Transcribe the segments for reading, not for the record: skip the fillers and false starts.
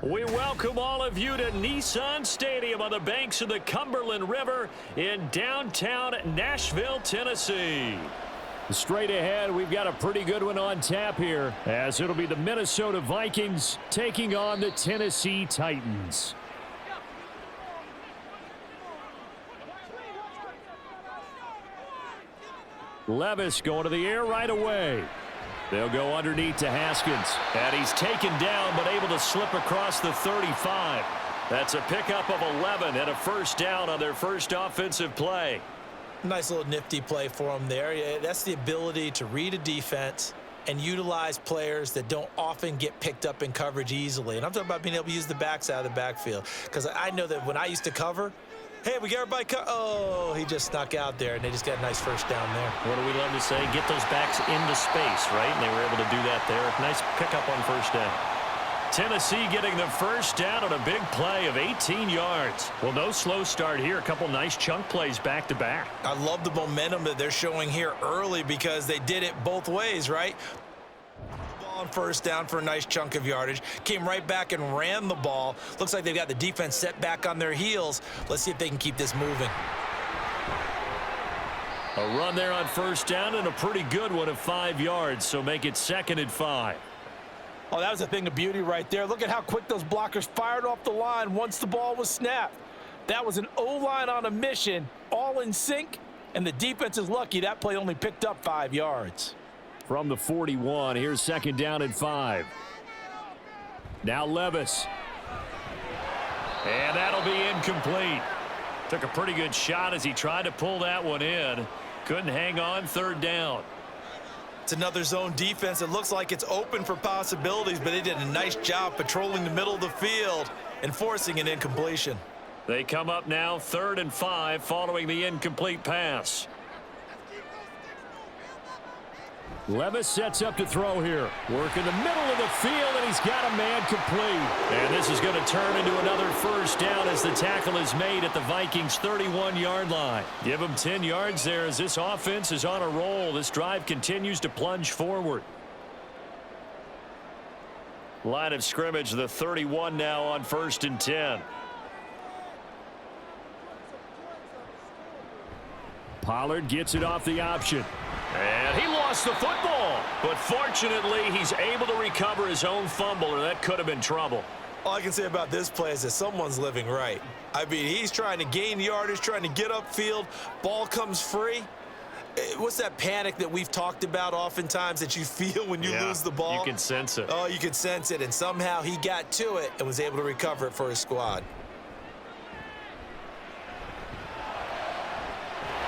We welcome all of you to Nissan Stadium on the banks of the Cumberland River in downtown Nashville, Tennessee. Straight ahead, we've got a pretty good one on tap here, as it'll be the Minnesota Vikings taking on the Tennessee Titans. Levis going to the air right away. They'll go underneath to Haskins. And he's taken down, but able to slip across the 35. That's a pickup of 11 and a first down on their first offensive play. Nice little nifty play for him there. Yeah, that's the ability to read a defense and utilize players that don't often get picked up in coverage easily. And I'm talking about being able to use the backside of the backfield. Because I know that when I used to cover, hey, we got everybody oh, he just snuck out there, and they just got a nice first down there. What do we love to say? Get those backs into space, right? And they were able to do that there. Nice pickup on first down. Tennessee getting the first down on a big play of 18 yards. Well, no slow start here. A couple nice chunk plays back-to-back. I love the momentum that they're showing here early because they did it both ways, right? On first down for a nice chunk of yardage. Came right back and ran the ball. Looks like they've got the defense set back on their heels. Let's see if they can keep this moving. A run there on first down and a pretty good one of 5 yards, so make it 2nd and 5. Oh, that was a thing of beauty right there. Look at how quick those blockers fired off the line once the ball was snapped. That was an O-line on a mission, all in sync, and the defense is lucky that play only picked up 5 yards. From the 41, here's 2nd down and 5. Now Levis. And that'll be incomplete. Took a pretty good shot as he tried to pull that one in. Couldn't hang on, 3rd down. It's another zone defense. It looks like it's open for possibilities, but they did a nice job patrolling the middle of the field and forcing an incompletion. They come up now 3rd and 5 following the incomplete pass. Levis sets up to throw here. Work in the middle of the field, and he's got a man complete. And this is going to turn into another first down as the tackle is made at the Vikings' 31-yard line. Give them 10 yards there as this offense is on a roll. This drive continues to plunge forward. Line of scrimmage, the 31 now on 1st and 10. Pollard gets it off the option. And he lost the football. But fortunately, he's able to recover his own fumble, or that could have been trouble. All I can say about this play is that someone's living right. I mean, he's trying to gain yardage, trying to get upfield. Ball comes free. What's that panic that we've talked about oftentimes that you feel when you lose the ball? You can sense it. Oh, you can sense it. And somehow he got to it and was able to recover it for his squad.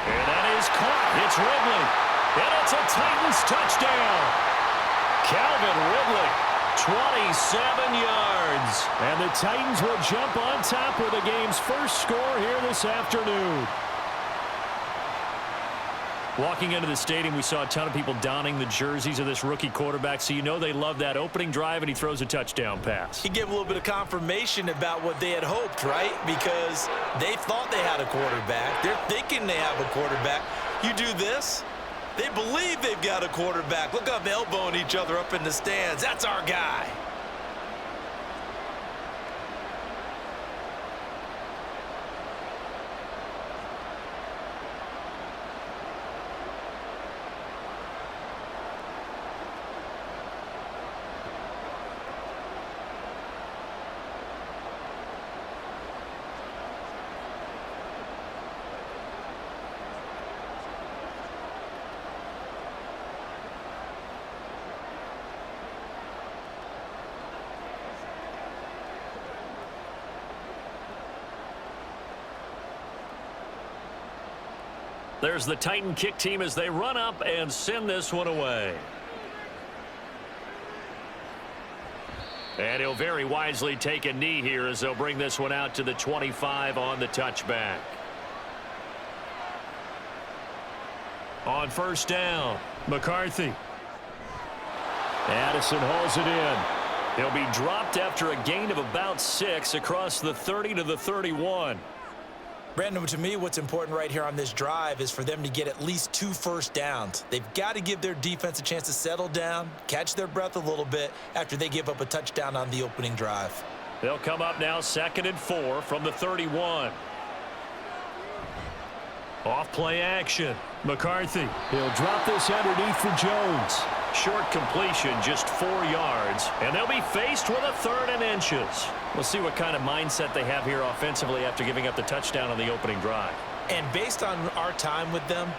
And that is caught. It's Ridley. And it's a Titans touchdown. Calvin Ridley, 27 yards. And the Titans will jump on top with the game's first score here this afternoon. Walking into the stadium, we saw a ton of people donning the jerseys of this rookie quarterback, so you know they love that opening drive, and he throws a touchdown pass. He gave a little bit of confirmation about what they had hoped, right? Because they thought they had a quarterback. They're thinking they have a quarterback. You do this, they believe they've got a quarterback. Look up, elbowing each other up in the stands. That's our guy. There's the Titan kick team as they run up and send this one away. And he'll very wisely take a knee here as they'll bring this one out to the 25 on the touchback. On first down, McCarthy. Addison hauls it in. He'll be dropped after a gain of about 6 across the 30 to the 31. Brandon, to me, what's important right here on this drive is for them to get at least 2 first downs. They've got to give their defense a chance to settle down, catch their breath a little bit after they give up a touchdown on the opening drive. They'll come up now 2nd and 4 from the 31. Off play action. McCarthy. He'll drop this underneath for Jones. Short completion, just 4 yards. And they'll be faced with a 3rd and inches. We'll see what kind of mindset they have here offensively after giving up the touchdown on the opening drive. And based on our time with them,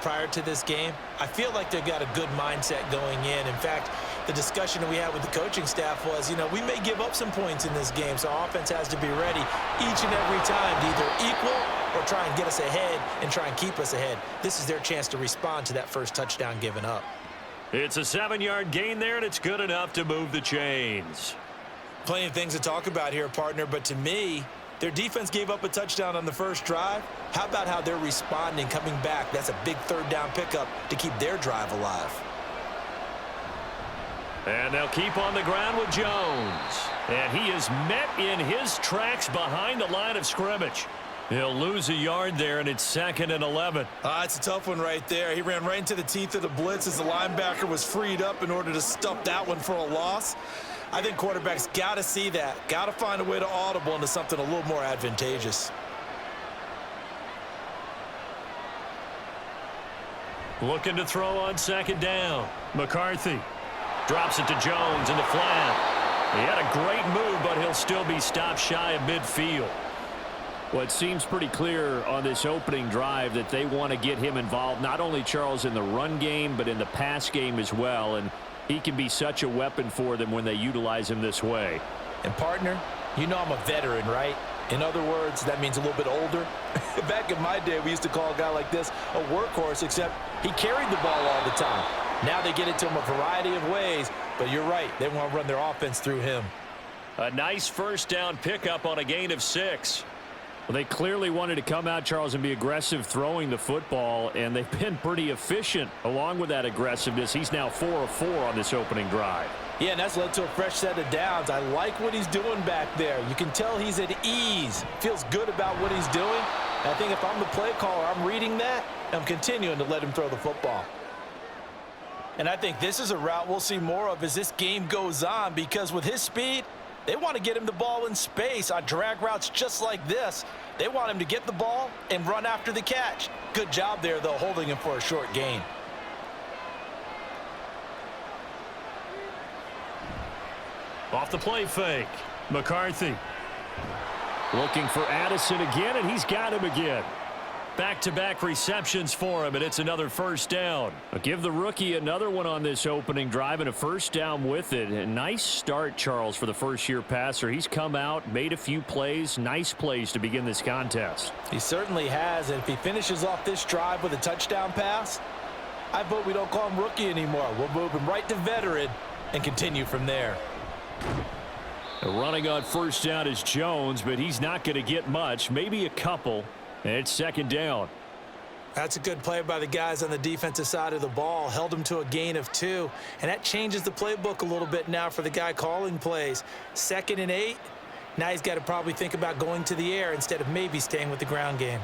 prior to this game, I feel like they've got a good mindset going in. In fact, the discussion that we had with the coaching staff was, we may give up some points in this game, so our offense has to be ready each and every time to either equal or try and get us ahead and try and keep us ahead. This is their chance to respond to that first touchdown given up. It's a 7-yard gain there, and it's good enough to move the chains. Plenty of things to talk about here, partner, but to me, their defense gave up a touchdown on the first drive. How about how they're responding, coming back? That's a big 3rd down pickup to keep their drive alive. And they'll keep on the ground with Jones. And he is met in his tracks behind the line of scrimmage. He'll lose a yard there, and it's 2nd and 11. It's a tough one right there. He ran right into the teeth of the blitz as the linebacker was freed up in order to stuff that one for a loss. I think quarterbacks got to see that. Got to find a way to audible into something a little more advantageous. Looking to throw on 2nd down. McCarthy drops it to Jones in the flat. He had a great move, but he'll still be stopped shy of midfield. Well, it seems pretty clear on this opening drive that they want to get him involved, not only, Charles, in the run game, but in the pass game as well. And he can be such a weapon for them when they utilize him this way. And, partner, I'm a veteran, right? In other words, that means a little bit older. Back in my day, we used to call a guy like this a workhorse, except he carried the ball all the time. Now they get it to him a variety of ways, but you're right. They want to run their offense through him. A nice 1st down pickup on a gain of 6. Well, they clearly wanted to come out, Charles, and be aggressive throwing the football, and they've been pretty efficient along with that aggressiveness. He's now 4 of 4 on this opening drive. Yeah, and that's led to a fresh set of downs. I like what he's doing back there. You can tell he's at ease. Feels good about what he's doing. And I think if I'm the play caller, I'm reading that. I'm continuing to let him throw the football. And I think this is a route we'll see more of as this game goes on, because with his speed, they want to get him the ball in space on drag routes just like this. They want him to get the ball and run after the catch. Good job there, though, holding him for a short gain. Off the play fake. McCarthy looking for Addison again, and he's got him again. Back-to-back receptions for him, and it's another 1st down. I'll give the rookie another one on this opening drive and a 1st down with it. A nice start, Charles, for the first-year passer. He's come out, made a few plays, nice plays to begin this contest. He certainly has, and if he finishes off this drive with a touchdown pass, I vote we don't call him rookie anymore. We'll move him right to veteran and continue from there. Running on 1st down is Jones, but he's not going to get much, maybe a couple. And it's 2nd down. That's a good play by the guys on the defensive side of the ball. Held him to a gain of 2. And that changes the playbook a little bit now for the guy calling plays. 2nd and 8. Now he's got to probably think about going to the air instead of maybe staying with the ground game.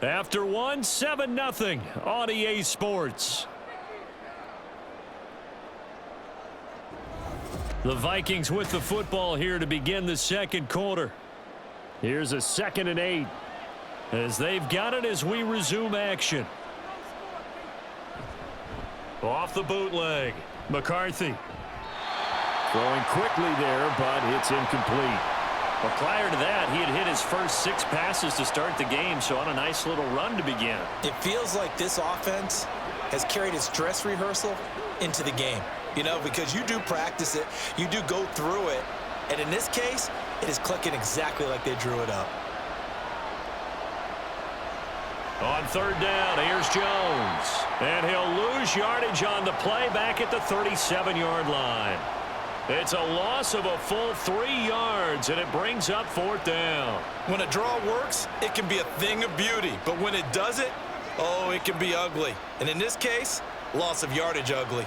After 1, 7-0 on EA Sports. The Vikings with the football here to begin the 2nd quarter. Here's a 2nd and 8 as they've got it as we resume action. Off the bootleg. McCarthy throwing quickly there, but it's incomplete. Well, prior to that, he had hit his first 6 passes to start the game, so on a nice little run to begin. It feels like this offense has carried its dress rehearsal into the game. Because you do practice it, you do go through it, and in this case, it is clicking exactly like they drew it up. On 3rd down, here's Jones. And he'll lose yardage on the play back at the 37-yard line. It's a loss of a full 3 yards, and it brings up 4th down. When a draw works, it can be a thing of beauty, but when it doesn't, it can be ugly. And in this case, loss of yardage ugly.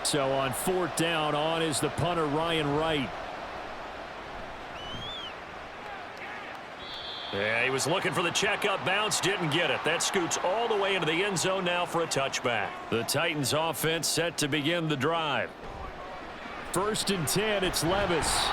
So on 4th down, on is the punter, Ryan Wright. Yeah, he was looking for the checkup bounce, didn't get it. That scoots all the way into the end zone now for a touchback. The Titans offense set to begin the drive. 1st and 10, it's Levis.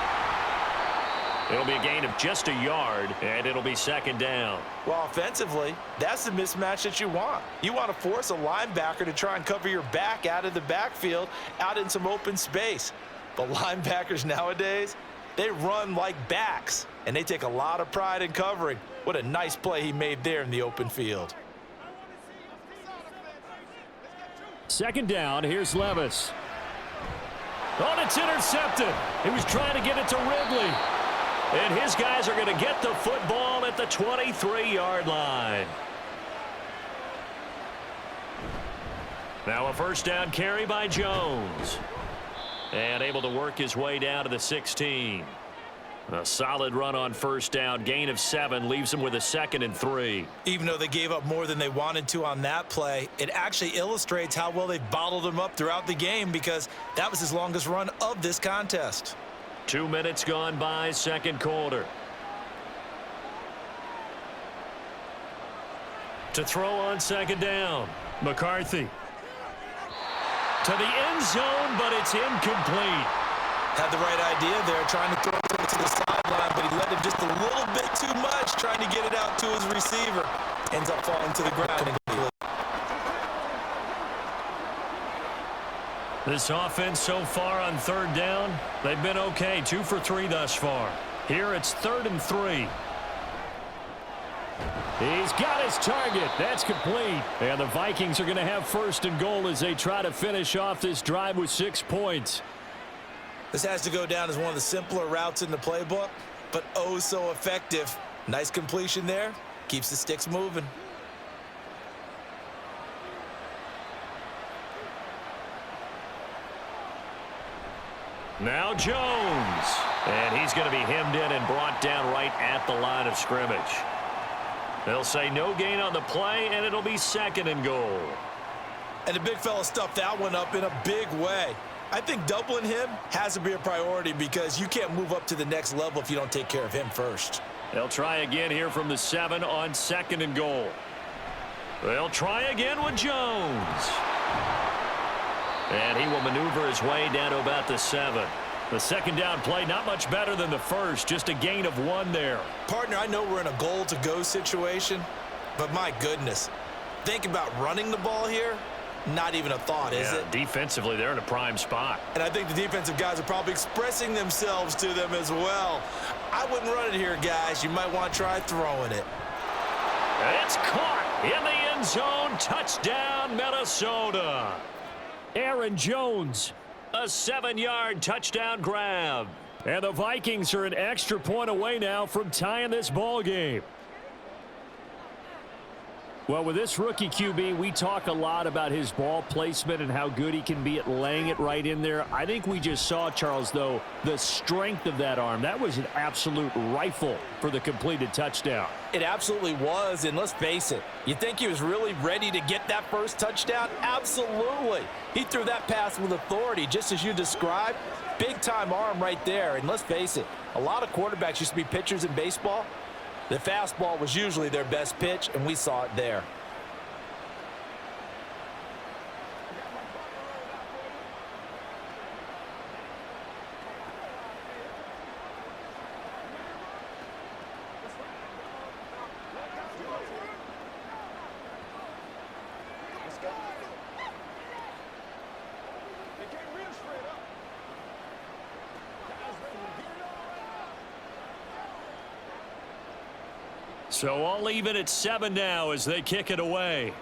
It'll be a gain of just a yard, and it'll be 2nd down. Well, offensively, that's the mismatch that you want. You want to force a linebacker to try and cover your back out of the backfield, out in some open space. But linebackers nowadays, they run like backs, and they take a lot of pride in covering. What a nice play he made there in the open field. 2nd down, here's Levis. Oh, and it's intercepted. He was trying to get it to Ridley. And his guys are going to get the football at the 23-yard line. Now a 1st down carry by Jones. And able to work his way down to the 16. A solid run on 1st down. Gain of 7 leaves him with a 2nd and 3. Even though they gave up more than they wanted to on that play, it actually illustrates how well they've bottled him up throughout the game because that was his longest run of this contest. 2 minutes gone by, 2nd quarter. To throw on 2nd down. McCarthy. To the end zone, but it's incomplete. Had the right idea there, trying to throw it to the sideline, but he let him just a little bit too much, trying to get it out to his receiver. Ends up falling to the ground. This offense so far on 3rd down, they've been okay. 2 for 3 thus far. Here it's 3rd and 3. He's got his target. That's complete. And the Vikings are going to have 1st and goal as they try to finish off this drive with 6 points. This has to go down as one of the simpler routes in the playbook, but oh so effective. Nice completion there. Keeps the sticks moving. Now Jones. And he's going to be hemmed in and brought down right at the line of scrimmage. They'll say no gain on the play, and it'll be 2nd and goal. And the big fella stuffed that one up in a big way. I think doubling him has to be a priority because you can't move up to the next level if you don't take care of him first. They'll try again here from the 7 on 2nd and goal. They'll try again with Jones. And he will maneuver his way down to about the 7. The 2nd down play not much better than the 1st, just a gain of 1 there. Partner, I know we're in a goal-to-go situation, but my goodness, think about running the ball here. Not even a thought, is it? Defensively, they're in a prime spot. And I think the defensive guys are probably expressing themselves to them as well. I wouldn't run it here, guys. You might want to try throwing it. It's caught in the end zone. Touchdown, Minnesota. Aaron Jones, a 7-yard touchdown grab. And the Vikings are an extra point away now from tying this ball game. Well, with this rookie QB, we talk a lot about his ball placement and how good he can be at laying it right in there. I think we just saw, Charles, though, the strength of that arm. That was an absolute rifle for the completed touchdown. It absolutely was, and let's face it, you think he was really ready to get that first touchdown? Absolutely. He threw that pass with authority, just as you described. Big-time arm right there, and let's face it, a lot of quarterbacks used to be pitchers in baseball. The fastball was usually their best pitch, and we saw it there. So all even at 7 now as they kick it away.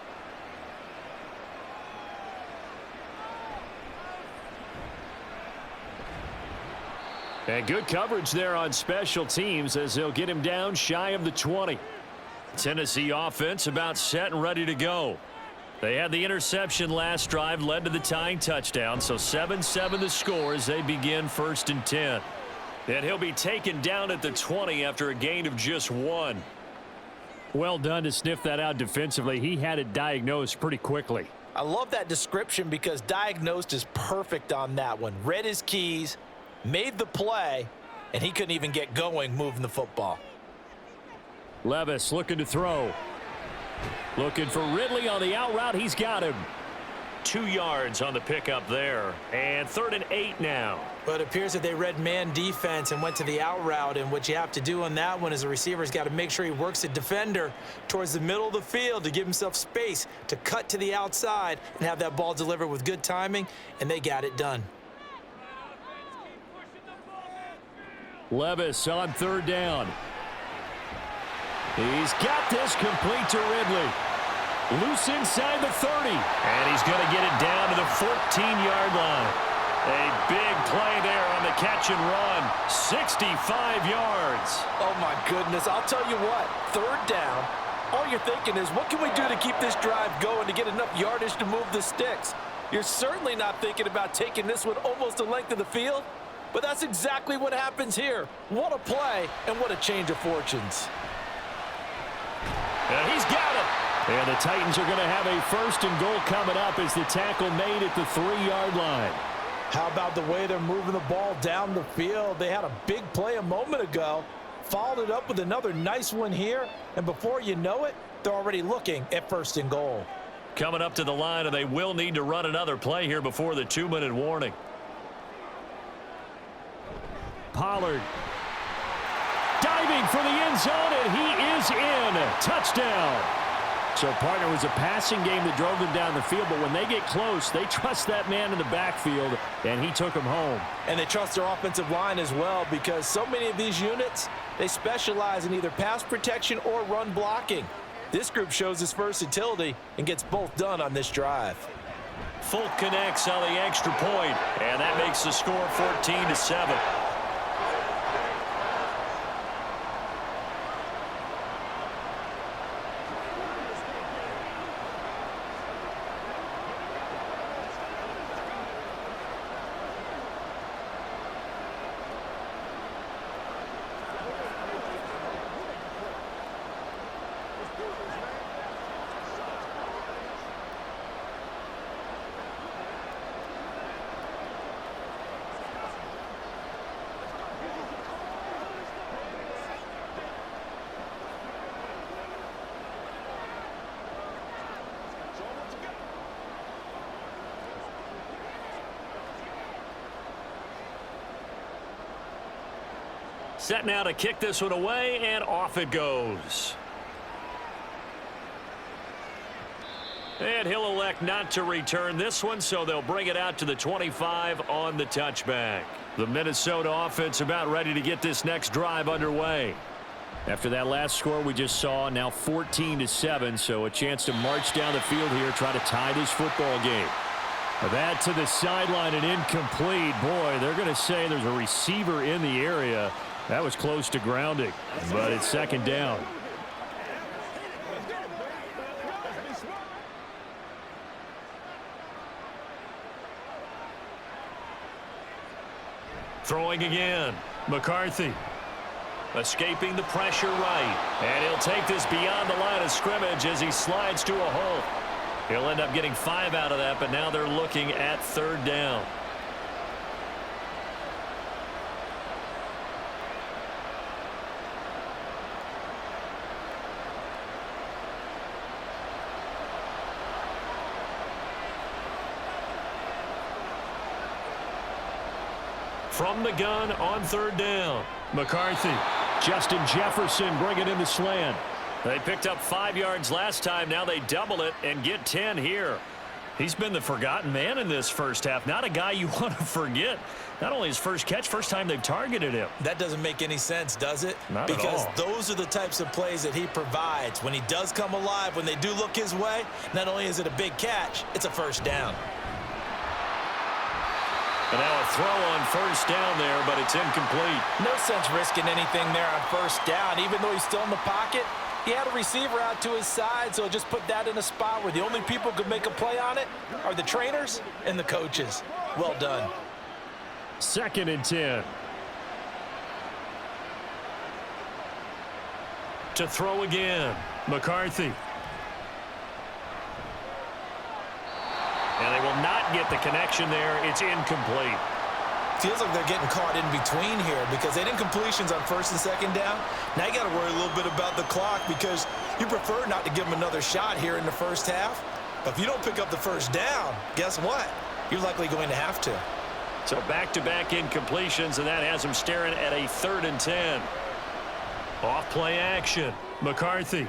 And good coverage there on special teams as they'll get him down shy of the 20. Tennessee offense about set and ready to go. They had the interception last drive, led to the tying touchdown, so 7-7 the score as they begin 1st and 10. And he'll be taken down at the 20 after a gain of just 1. Well done to sniff that out defensively. He had it diagnosed pretty quickly. I love that description because diagnosed is perfect on that one. Read his keys, made the play, and he couldn't even get going moving the football. Levis looking to throw. Looking for Ridley on the out route. He's got him. 2 yards on the pickup there. And 3rd and 8 now. Well, it appears that they read man defense and went to the out route. And what you have to do on that one is the receiver's got to make sure he works the defender towards the middle of the field to give himself space to cut to the outside and have that ball delivered with good timing. And they got it done. Levis on 3rd down. He's got this complete to Ridley. Loose inside the 30. And he's going to get it down to the 14-yard line. A big play there on the catch and run. 65 yards. Oh, my goodness. I'll tell you what, 3rd down, all you're thinking is, what can we do to keep this drive going to get enough yardage to move the sticks? You're certainly not thinking about taking this one almost the length of the field, but that's exactly what happens here. What a play and what a change of fortunes. And he's got it. And the Titans are going to have a 1st and goal coming up as the tackle made at the 3-yard line. How about the way they're moving the ball down the field? They had a big play a moment ago, followed it up with another nice one here, and before you know it, they're already looking at 1st and goal. Coming up to the line, and they will need to run another play here before the 2-minute warning. Pollard diving for the end zone, and he is in. Touchdown. So, partner, was a passing game that drove them down the field, but when they get close, they trust that man in the backfield, and he took them home. And they trust their offensive line as well, because so many of these units, they specialize in either pass protection or run blocking. This group shows its versatility and gets both done on this drive. Folk connects on the extra point, and that makes the score 14-7. Set now to kick this one away, and off it goes. And he'll elect not to return this one, so they'll bring it out to the 25 on the touchback. The Minnesota offense about ready to get this next drive underway. After that last score we just saw, now 14-7, so a chance to march down the field here, try to tie this football game. That to the sideline and incomplete. Boy, they're going to say there's a receiver in the area. That was close to grounding, but it's 2nd down. Throwing again. McCarthy. Escaping the pressure right. And he'll take this beyond the line of scrimmage as he slides to a hole. He'll end up getting 5 out of that, but now they're looking at 3rd down. From the gun on 3rd down. McCarthy. Justin Jefferson bringing in the slant. They picked up 5 yards last time. Now they double it and get 10 here. He's been the forgotten man in this first half. Not a guy you want to forget. Not only his first catch, first time they've targeted him. That doesn't make any sense, does it? Not at all. Because those are the types of plays that he provides. When he does come alive, when they do look his way, not only is it a big catch, it's a 1st down. And now a throw on 1st down there, but it's incomplete. No sense risking anything there on 1st down. Even though he's still in the pocket, he had a receiver out to his side, so just put that in a spot where the only people who could make a play on it are the trainers and the coaches. Well done. 2nd and 10. To throw again. McCarthy. And they will not get the connection there. It's incomplete. feels like they're getting caught in between here because they didn't completions on first and second down. Now you got to worry a little bit about the clock because you prefer not to give them another shot here in the first half. But if you don't pick up the first down, guess what? You're likely going to have to. So back-to-back incompletions, and that has him staring at a 3rd and 10. Off-play action. McCarthy.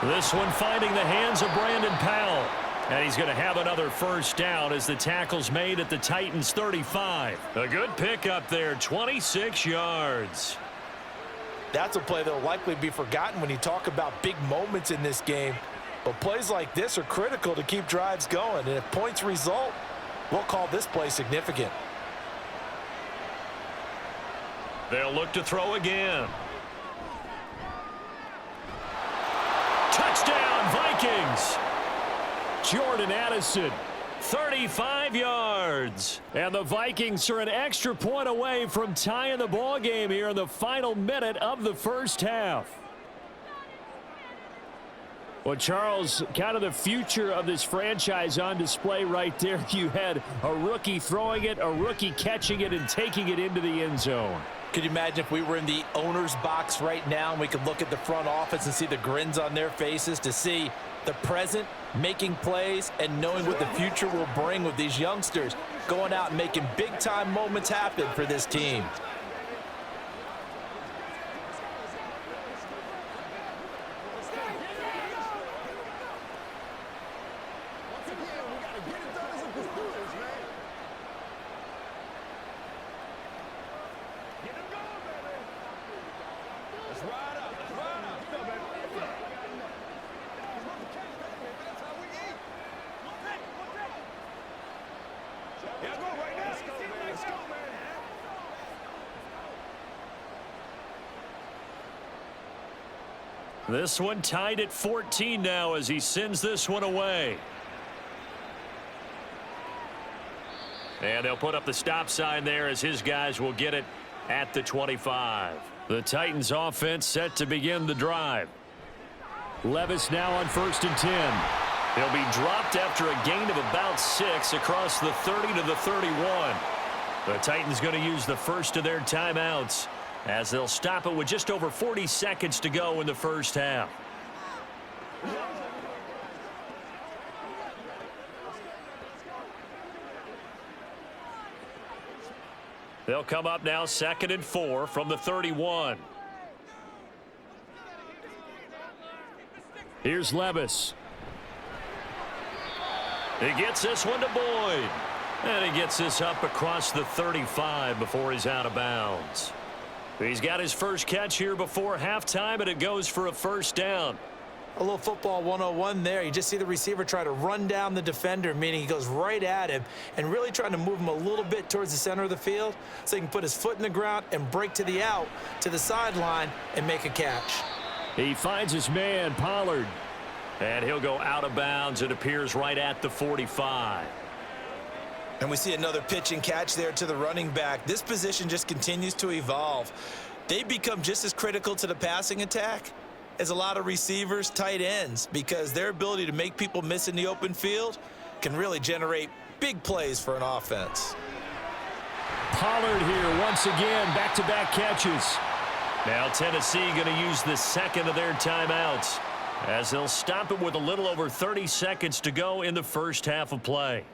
This one finding the hands of Brandon Powell. And he's going to have another first down as the tackle's made at the Titans' 35. A good pickup there, 26 yards. That's a play that will likely be forgotten when you talk about big moments in this game. But plays like this are critical to keep drives going. And if points result, we'll call this play significant. They'll look to throw again. Touchdown, Vikings! Jordan Addison, 35 yards. And the Vikings are an extra point away from tying the ball game here in the final minute of the first half. Well, Charles, kind of the future of this franchise on display right there. You had a rookie throwing it, a rookie catching it, and taking it into the end zone. Could you imagine if we were in the owner's box right now and we could look at the front office and see the grins on their faces to see the present making plays and knowing what the future will bring with these youngsters going out and making big-time moments happen for this team. This one tied at 14 now as he sends this one away. And they'll put up the stop sign there as his guys will get it at the 25. The Titans offense set to begin the drive. Levis now on 1st and 10. He'll be dropped after a gain of about 6 across the 30 to the 31. The Titans going to use the first of their timeouts as they'll stop it with just over 40 seconds to go in the first half. They'll come up now 2nd and 4 from the 31. Here's Levis. He gets this one to Boyd. And he gets this up across the 35 before he's out of bounds. He's got his first catch here before halftime, and it goes for a first down. A little football 101 there. You just see the receiver try to run down the defender, meaning he goes right at him and really trying to move him a little bit towards the center of the field so he can put his foot in the ground and break to the out, to the sideline, and make a catch. He finds his man, Pollard, and he'll go out of bounds. It appears right at the 45. And we see another pitch and catch there to the running back. This position just continues to evolve. They become just as critical to the passing attack as a lot of receivers, tight ends, because their ability to make people miss in the open field can really generate big plays for an offense. Pollard here once again, back-to-back catches. Now Tennessee going to use the second of their timeouts as they'll stop it with a little over 30 seconds to go in the first half of play.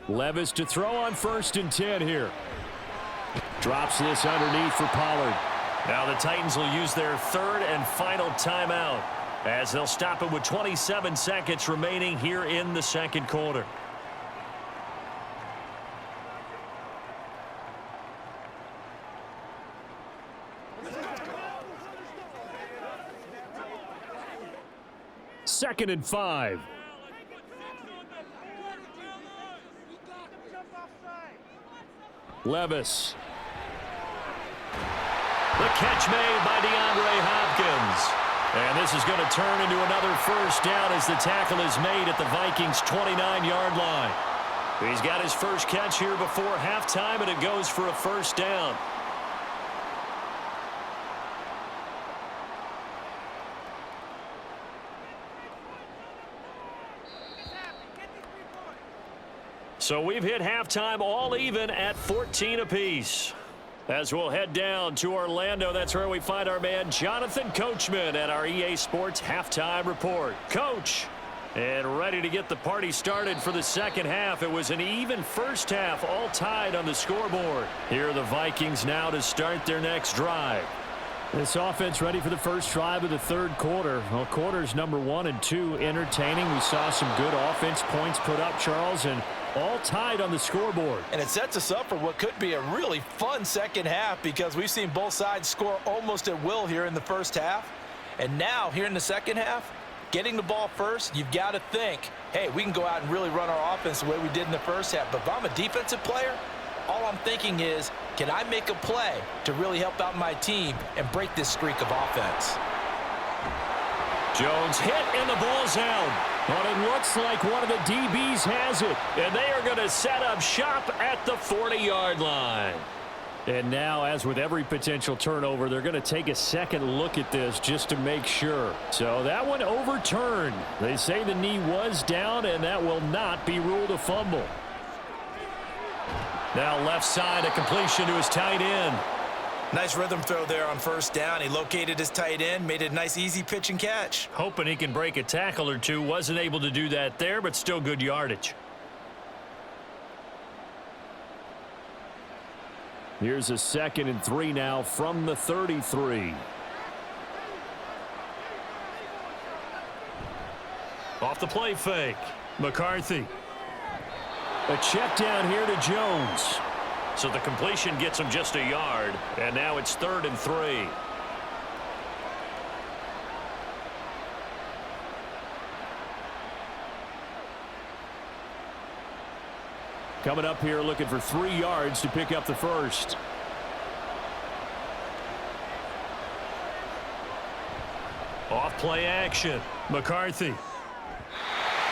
Levis to throw on 1st and 10 here. Drops this underneath for Pollard. Now the Titans will use their third and final timeout as they'll stop it with 27 seconds remaining here in the second quarter. Second and 5. Levis. The catch made by DeAndre Hopkins. And this is going to turn into another first down as the tackle is made at the Vikings' 29-yard line. He's got his first catch here before halftime, and it goes for a first down. So we've hit halftime all even at 14 apiece. As we'll head down to Orlando, that's where we find our man Jonathan Coachman at our EA Sports Halftime Report. Coach, and ready to get the party started for the second half. It was an even first half, all tied on the scoreboard. Here are the Vikings now to start their next drive. This offense ready for the first drive of the third quarter. Well, quarters number 1 and 2 entertaining. We saw some good offense points put up, Charles, and all tied on the scoreboard. And it sets us up for what could be a really fun second half because we've seen both sides score almost at will here in the first half. And now, here in the second half, getting the ball first, you've got to think, hey, we can go out and really run our offense the way we did in the first half. But if I'm a defensive player, all I'm thinking is, can I make a play to really help out my team and break this streak of offense? Jones hit and the ball's out. But it looks like one of the DBs has it. And they are going to set up shop at the 40-yard line. And now, as with every potential turnover, they're going to take a second look at this just to make sure. So that one overturned. They say the knee was down, and that will not be ruled a fumble. Now left side, a completion to his tight end. Nice rhythm throw there on first down. He located his tight end, made it a nice, easy pitch and catch. Hoping he can break a tackle or two. Wasn't able to do that there, but still good yardage. Here's a 2nd and 3 now from the 33. Off the play fake. McCarthy. A check down here to Jones. So the completion gets him just a yard, and now it's 3rd and 3. Coming up here looking for 3 yards to pick up the first. Off play action. McCarthy.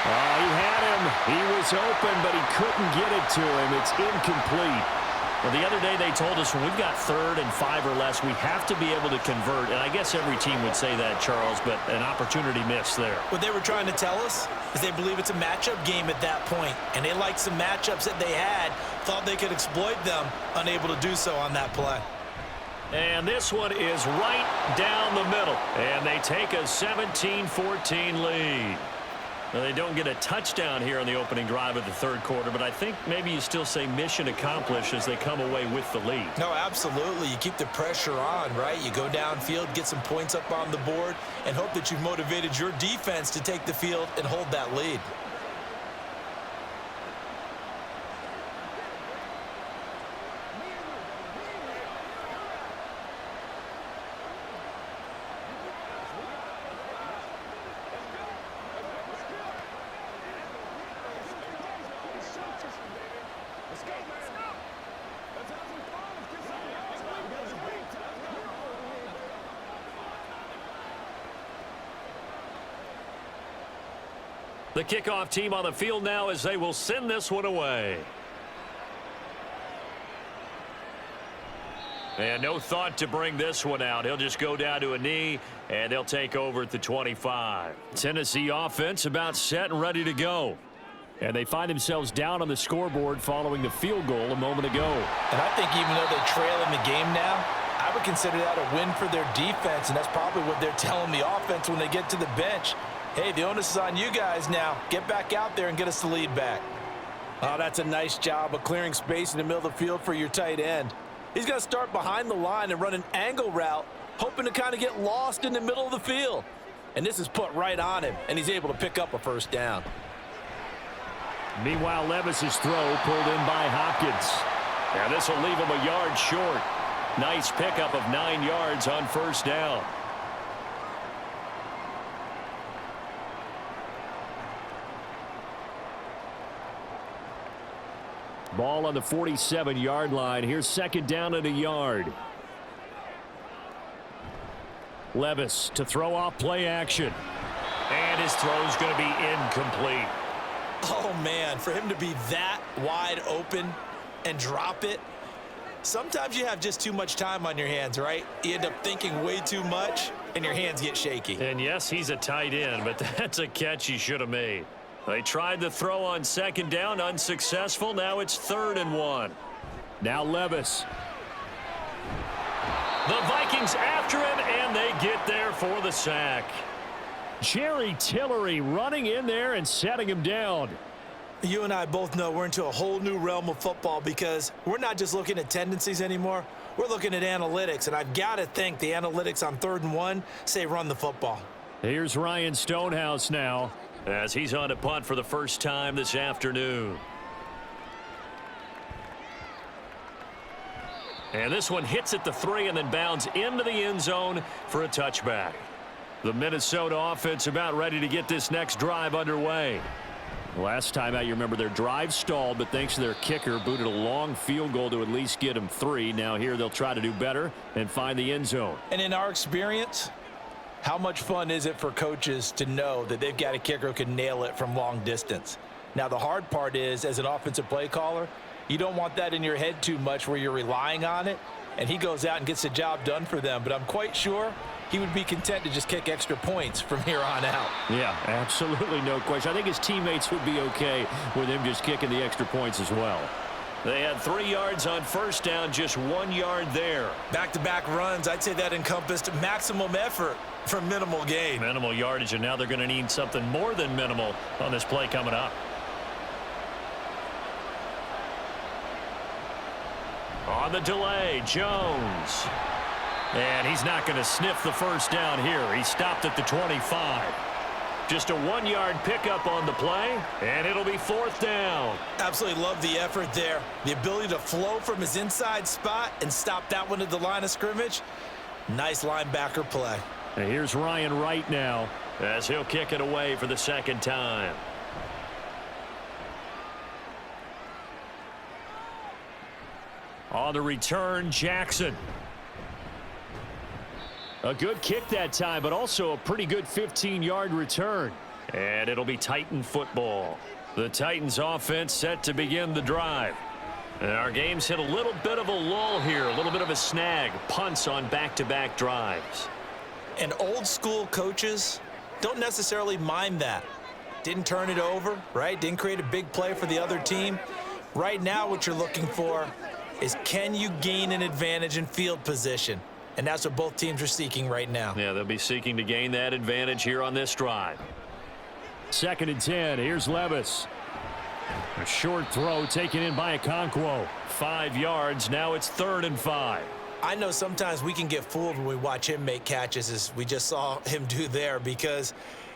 He had him. He was open, but he couldn't get it to him. It's incomplete. Well, the other day they told us when we've got 3rd and 5 or less, we have to be able to convert. And I guess every team would say that, Charles, but an opportunity missed there. What they were trying to tell us is they believe it's a matchup game at that point, and they liked some matchups that they had, thought they could exploit them, unable to do so on that play. And this one is right down the middle, and they take a 17-14 lead. Now, they don't get a touchdown here on the opening drive of the third quarter, but I think maybe you still say mission accomplished as they come away with the lead. No, absolutely. You keep the pressure on, right? You go downfield, get some points up on the board, and hope that you've motivated your defense to take the field and hold that lead. The kickoff team on the field now as they will send this one away. And no thought to bring this one out. He'll just go down to a knee, and they'll take over at the 25. Tennessee offense about set and ready to go. And they find themselves down on the scoreboard following the field goal a moment ago. And I think even though they trail in the game now, I would consider that a win for their defense, and that's probably what they're telling the offense when they get to the bench. Hey, the onus is on you guys now. Get back out there and get us the lead back. Oh, that's a nice job of clearing space in the middle of the field for your tight end. He's going to start behind the line and run an angle route, hoping to kind of get lost in the middle of the field. And this is put right on him, and he's able to pick up a first down. Meanwhile, Levis's throw pulled in by Hopkins. And this will leave him a yard short. Nice pickup of 9 yards on first down. Ball on the 47-yard line. Here's second down and a yard. Levis to throw off play action. And his throw's going to be incomplete. Oh, man, for him to be that wide open and drop it, sometimes you have just too much time on your hands, right? You end up thinking way too much, and your hands get shaky. And yes, he's a tight end, but that's a catch he should have made. They tried the throw on second down, unsuccessful. Now it's 3rd and 1. Now Levis. The Vikings after him, and they get there for the sack. Jerry Tillery running in there and setting him down. You and I both know we're into a whole new realm of football because we're not just looking at tendencies anymore. We're looking at analytics, and I've got to think the analytics on 3rd and 1 say run the football. Here's Ryan Stonehouse now, as he's on to punt for the first time this afternoon. And this one hits at the 3 and then bounds into the end zone for a touchback. The Minnesota offense about ready to get this next drive underway. Last time out, you remember their drive stalled, but thanks to their kicker, booted a long field goal to at least get them 3. Now here they'll try to do better and find the end zone. And in our experience, how much fun is it for coaches to know that they've got a kicker who can nail it from long distance? Now, the hard part is, as an offensive play caller, you don't want that in your head too much where you're relying on it, and he goes out and gets the job done for them. But I'm quite sure he would be content to just kick extra points from here on out. Yeah, absolutely no question. I think his teammates would be okay with him just kicking the extra points as well. They had 3 yards on first down, just 1 yard there. Back-to-back runs, I'd say that encompassed maximum effort for minimal gain. Minimal yardage, and now they're going to need something more than minimal on this play coming up. On the delay, Jones. And he's not going to sniff the first down here. He stopped at the 25. Just a 1-yard pickup on the play, and it'll be 4th down. Absolutely love the effort there. The ability to flow from his inside spot and stop that one at the line of scrimmage. Nice linebacker play. And here's Ryan Wright now, as he'll kick it away for the 2nd time. On the return, Jackson. A good kick that time, but also a pretty good 15-yard return. And it'll be Titan football. The Titans offense set to begin the drive. And our game's hit a little bit of a lull here, a little bit of a snag. Punts on back-to-back drives. And old school coaches don't necessarily mind that. Didn't turn it over, right? Didn't create a big play for the other team. Right now what you're looking for is, can you gain an advantage in field position? And that's what both teams are seeking right now. Yeah, they'll be seeking to gain that advantage here on this drive. 2nd and 10. Here's Levis. A short throw taken in by Okonkwo. 5 yards. Now it's 3rd and 5. I know sometimes we can get fooled when we watch him make catches, as we just saw him do there, because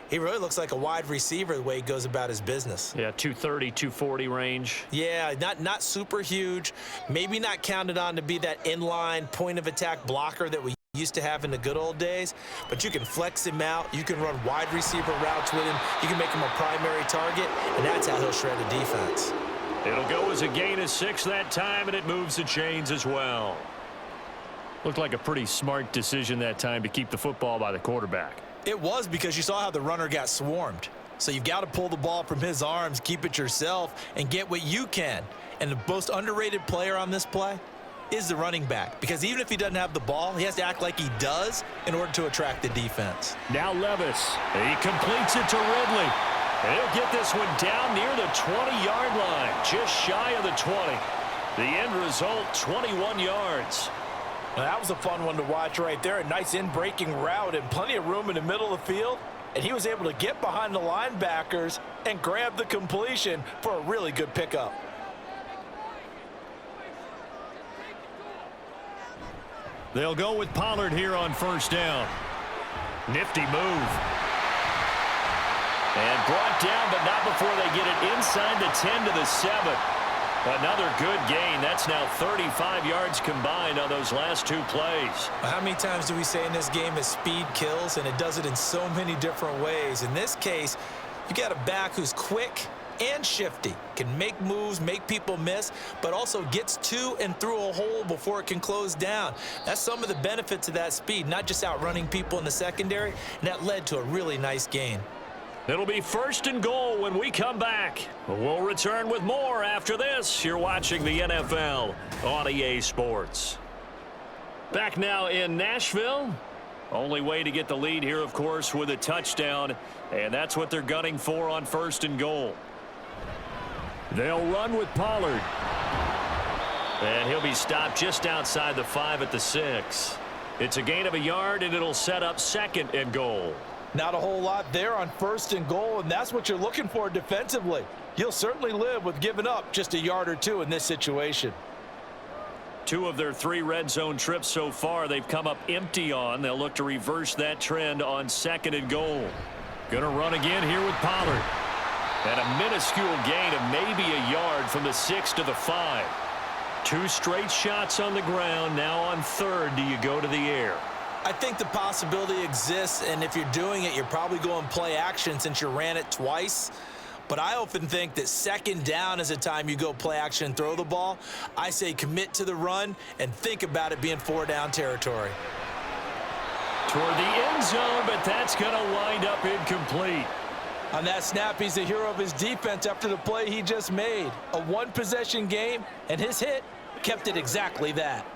he really looks like a wide receiver the way he goes about his business. Yeah, 230, 240 range. Yeah, not super huge. Maybe not counted on to be that inline point-of-attack blocker that we used to have in the good old days, but you can flex him out. You can run wide receiver routes with him. You can make him a primary target, and that's how he'll shred a defense. It'll go as a gain of 6 that time, and it moves the chains as well. Looked like a pretty smart decision that time to keep the football by the quarterback. It was, because you saw how the runner got swarmed. So you've got to pull the ball from his arms, keep it yourself, and get what you can. And the most underrated player on this play is the running back, because even if he doesn't have the ball, he has to act like he does in order to attract the defense. Now Levis. He completes it to Ridley. And he'll get this one down near the 20-yard line, just shy of the 20. The end result, 21 yards. Now, that was a fun one to watch right there. A nice in-breaking route and plenty of room in the middle of the field. And he was able to get behind the linebackers and grab the completion for a really good pickup. They'll go with Pollard here on 1st down. Nifty move. And brought down, but not before they get it inside the 10 to the 7. Another good gain. That's now 35 yards combined on those last 2 plays. How many times do we say in this game is speed kills, and it does it in so many different ways? In this case, you got a back who's quick and shifty, can make moves, make people miss, but also gets to and through a hole before it can close down. That's some of the benefits of that speed, not just outrunning people in the secondary, and that led to a really nice gain. It'll be 1st and goal when we come back. We'll return with more after this. You're watching the NFL on EA Sports. Back now in Nashville. Only way to get the lead here, of course, with a touchdown. And that's what they're gunning for on 1st and goal. They'll run with Pollard. And he'll be stopped just outside the 5 at the 6. It's a gain of a yard, and it'll set up 2nd and goal. Not a whole lot there on 1st and goal, and that's what you're looking for defensively. You'll certainly live with giving up just a yard or two in this situation. 2 of their 3 red zone trips so far they've come up empty on. They'll look to reverse that trend on 2nd and goal. Going to run again here with Pollard. And a minuscule gain of maybe a yard from the 6 to the 5. 2 straight shots on the ground. Now on 3rd, do you go to the air? I think the possibility exists, and if you're doing it, you're probably going play action since you ran it twice. But I often think that 2nd down is a time you go play action and throw the ball. I say commit to the run and think about it being 4 down territory. Toward the end zone, but that's going to wind up incomplete. On that snap, he's the hero of his defense after the play he just made. A 1-possession game, and his hit kept it exactly that.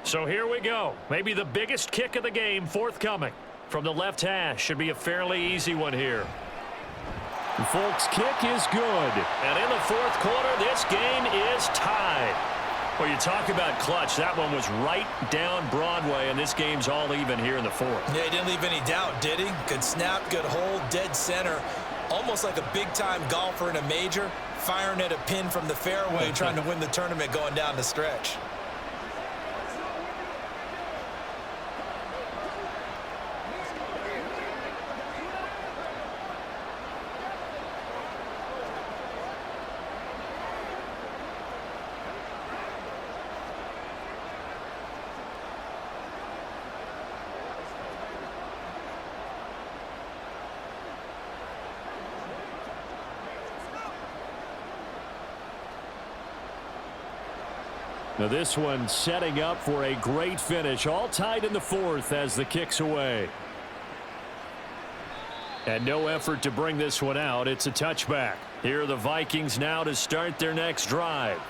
So here we go. Maybe the biggest kick of the game forthcoming. From the left hash, should be a fairly easy one here. The Folks' kick is good. And in the 4th quarter, this game is tied. Well, you talk about clutch. That one was right down Broadway, and this game's all even here in the 4th. Yeah, he didn't leave any doubt, did he? Good snap, good hold, dead center. Almost like a big-time golfer in a major, firing at a pin from the fairway, trying to win the tournament going down the stretch. Now this one setting up for a great finish. All tied in the 4th as the kick's away. And no effort to bring this one out. It's a touchback. Here are the Vikings now to start their next drive.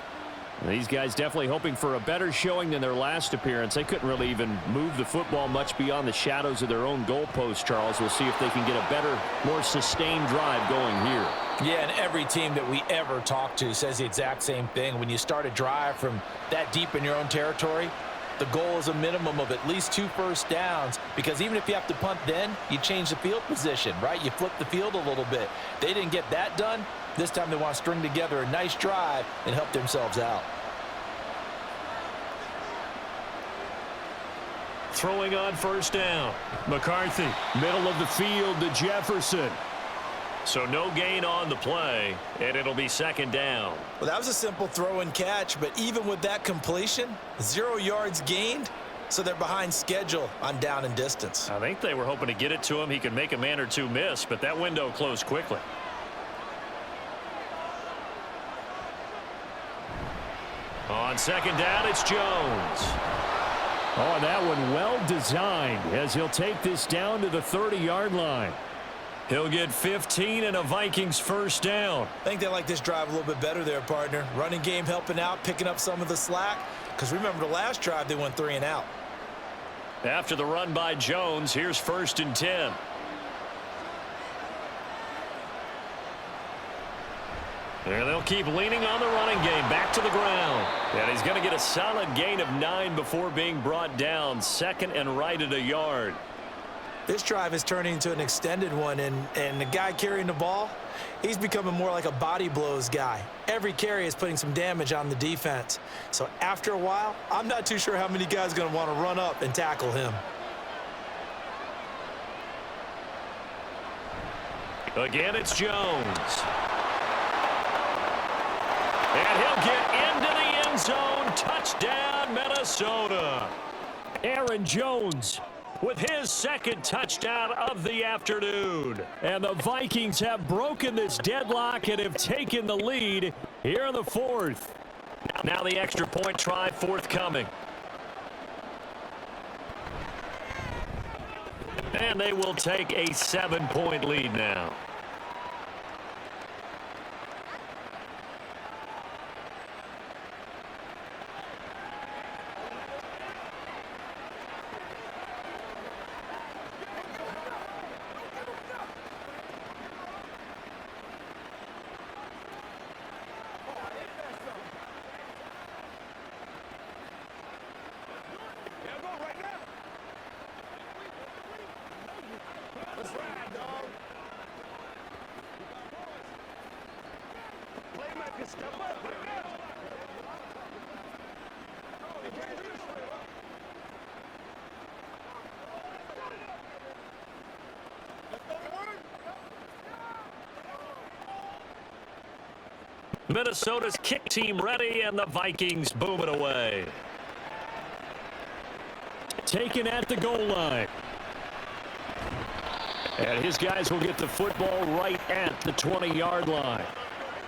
These guys definitely hoping for a better showing than their last appearance. They couldn't really even move the football much beyond the shadows of their own goalpost, Charles. We'll see if they can get a better, more sustained drive going here. Yeah, and every team that we ever talk to says the exact same thing. When you start a drive from that deep in your own territory, the goal is a minimum of at least 2 first downs, because even if you have to punt then, you change the field position, right? You flip the field a little bit. They didn't get that done. This time they want to string together a nice drive and help themselves out. Throwing on 1st down. McCarthy, middle of the field to Jefferson. So no gain on the play, and it'll be 2nd down. Well, that was a simple throw and catch, but even with that completion, 0 yards gained, so they're behind schedule on down and distance. I think they were hoping to get it to him. He could make a man or two miss, but that window closed quickly. On 2nd down, it's Jones. Oh, and that one well designed as he'll take this down to the 30-yard line. He'll get 15 and a Vikings 1st down. I think they like this drive a little bit better there, partner. Running game helping out, picking up some of the slack. Because remember, the last drive, they went 3 and out. After the run by Jones, here's 1st and 10. And they'll keep leaning on the running game. Back to the ground. And he's going to get a solid gain of 9 before being brought down. 2nd and right at a yard. This drive is turning into an extended one, and the guy carrying the ball, he's becoming more like a body blows guy. Every carry is putting some damage on the defense. So after a while, I'm not too sure how many guys are going to want to run up and tackle him. Again, it's Jones. And he'll get into the end zone. Touchdown, Minnesota. Aaron Jones with his 2nd touchdown of the afternoon. And the Vikings have broken this deadlock and have taken the lead here in the 4th. Now the extra point try forthcoming. And they will take a 7-point lead now. Minnesota's kick team ready, and the Vikings boom it away. Taken at the goal line. And his guys will get the football right at the 20-yard line.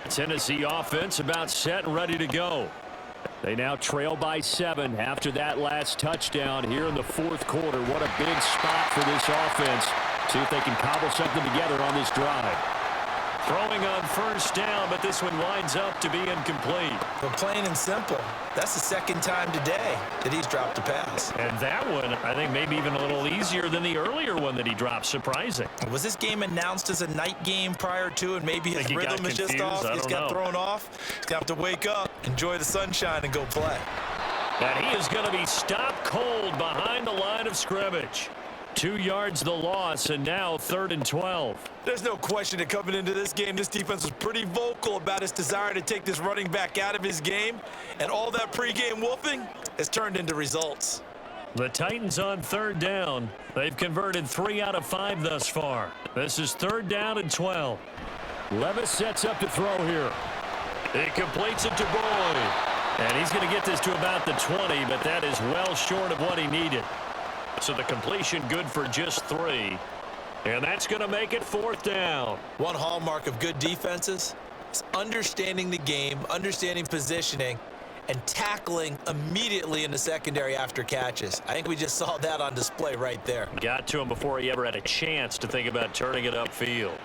Tennessee offense about set and ready to go. They now trail by 7 after that last touchdown here in the fourth quarter. What a big spot for this offense. See if they can cobble something together on this drive. Throwing on first down, but this one winds up to be incomplete. But plain and simple, that's the second time today that he's dropped a pass. And that one, I think, maybe even a little easier than the earlier one that he dropped. Surprising. Was this game announced as a night game prior to, and maybe his rhythm is just off? He's got thrown off. He's got to wake up, enjoy the sunshine, and go play. And he is going to be stopped cold behind the line of scrimmage. 2 yards the loss, and now 3rd and 12. There's no question that coming into this game, this defense was pretty vocal about its desire to take this running back out of his game, and all that pregame wolfing has turned into results. The Titans on 3rd down. They've converted 3 out of 5 thus far. This is 3rd down and 12. Levis sets up to throw here. He completes it to Boyd. And he's going to get this to about the 20, but that is well short of what he needed. So the completion good for just 3. And that's going to make it 4th down. One hallmark of good defenses is understanding the game, understanding positioning, and tackling immediately in the secondary after catches. I think we just saw that on display right there. Got to him before he ever had a chance to think about turning it upfield.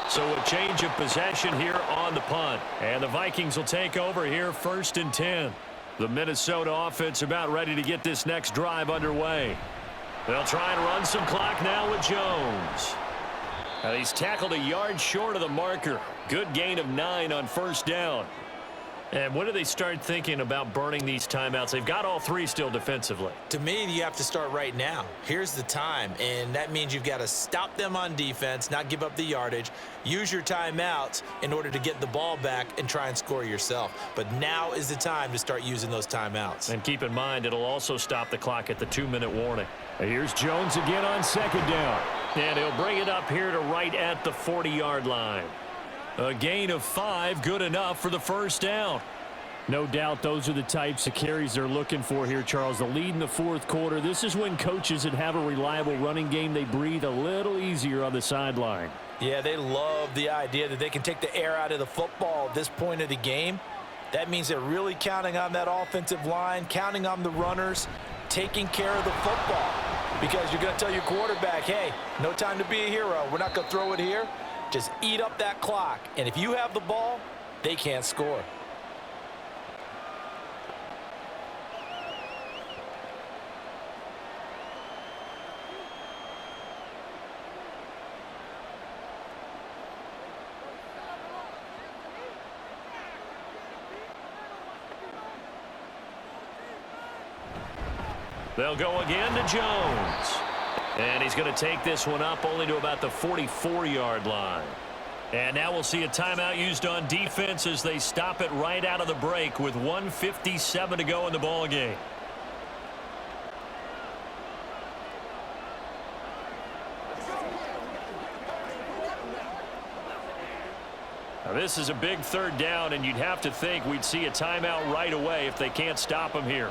So a change of possession here on the punt. And the Vikings will take over here 1st and 10. The Minnesota offense about ready to get this next drive underway. They'll try and run some clock now with Jones. And he's tackled a yard short of the marker. Good gain of 9 on 1st down. And when do they start thinking about burning these timeouts? They've got all 3 still defensively. To me, you have to start right now. Here's the time, and that means you've got to stop them on defense, not give up the yardage, use your timeouts in order to get the ball back and try and score yourself. But now is the time to start using those timeouts. And keep in mind, it'll also stop the clock at the 2-minute warning. Here's Jones again on 2nd down. And he'll bring it up here to right at the 40-yard line. A gain of 5, good enough for the 1st down. No doubt those are the types of carries they're looking for here, Charles. The lead in the fourth quarter. This is when coaches that have a reliable running game, they breathe a little easier on the sideline. Yeah, they love the idea that they can take the air out of the football at this point of the game. That means they're really counting on that offensive line, counting on the runners, taking care of the football. Because you're going to tell your quarterback, hey, no time to be a hero. We're not going to throw it here. Just eat up that clock. And if you have the ball, they can't score. They'll go again to Jones. And he's going to take this one up only to about the 44-yard line. And now we'll see a timeout used on defense as they stop it right out of the break with 1:57 to go in the ball game. Now this is a big 3rd down, and you'd have to think we'd see a timeout right away if they can't stop him here.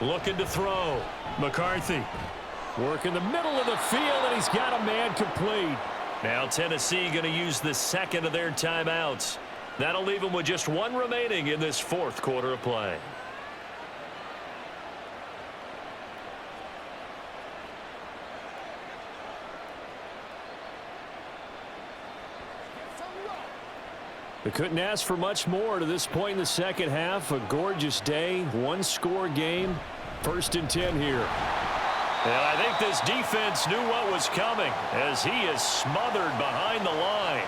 Looking to throw. McCarthy. Work in the middle of the field, and he's got a man complete. Now Tennessee going to use the 2nd of their timeouts. That'll leave them with just 1 remaining in this 4th quarter of play. We couldn't ask for much more to this point in the second half. A gorgeous day, one-score game. 1st and 10 here. And I think this defense knew what was coming as he is smothered behind the line.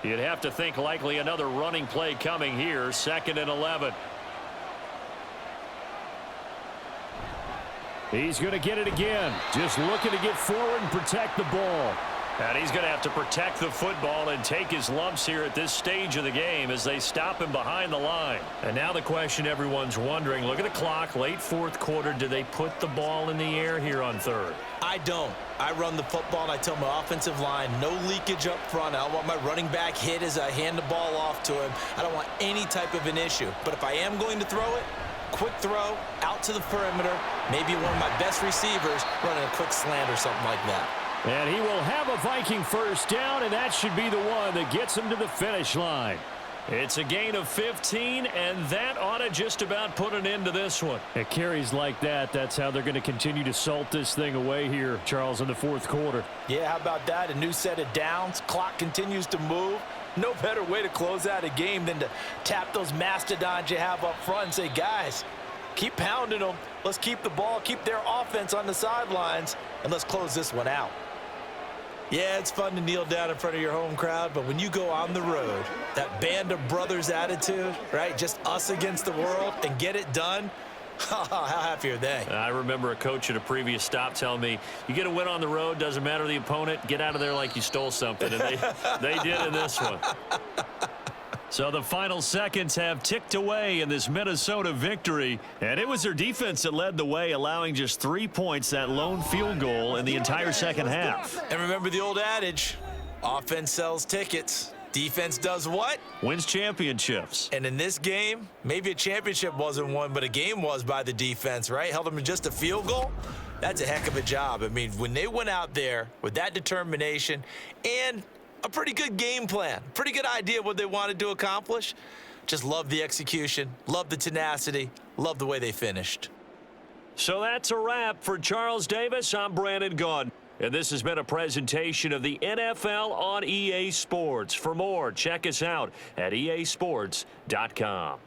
You'd have to think likely another running play coming here. 2nd and 11. He's going to get it again. Just looking to get forward and protect the ball. And he's going to have to protect the football and take his lumps here at this stage of the game as they stop him behind the line. And now the question everyone's wondering, look at the clock, late 4th quarter. Do they put the ball in the air here on 3rd? I don't. I run the football, and I tell my offensive line, no leakage up front. I don't want my running back hit as I hand the ball off to him. I don't want any type of an issue. But if I am going to throw it, quick throw, out to the perimeter, maybe one of my best receivers running a quick slant or something like that. And he will have a Viking 1st down, and that should be the one that gets him to the finish line. It's a gain of 15, and that ought to just about put an end to this one. At carries like that, that's how they're going to continue to salt this thing away here, Charles, in the 4th quarter. Yeah, how about that? A new set of downs. Clock continues to move. No better way to close out a game than to tap those mastodons you have up front and say, guys, keep pounding them. Let's keep the ball, keep their offense on the sidelines, and let's close this one out. Yeah, it's fun to kneel down in front of your home crowd, but when you go on the road, that band of brothers attitude, right, just us against the world, and get it done, how happy are they? I remember a coach at a previous stop telling me, you get a win on the road, doesn't matter the opponent, get out of there like you stole something, and they did in this one. So the final seconds have ticked away in this Minnesota victory, and it was their defense that led the way, allowing just 3 points, that lone field goal in the entire second half. And remember the old adage, offense sells tickets. Defense does what? Wins championships. And in this game, maybe a championship wasn't won, but a game was by the defense, right? Held them in just a field goal. That's a heck of a job. I mean, when they went out there with that determination and a pretty good game plan, pretty good idea of what they wanted to accomplish, just love the execution, love the tenacity, love the way they finished. So that's a wrap for Charles Davis. I'm Brandon Gaudin, and this has been a presentation of the NFL on EA Sports. For more, check us out at easports.com.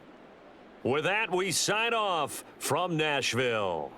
With that, we sign off from Nashville.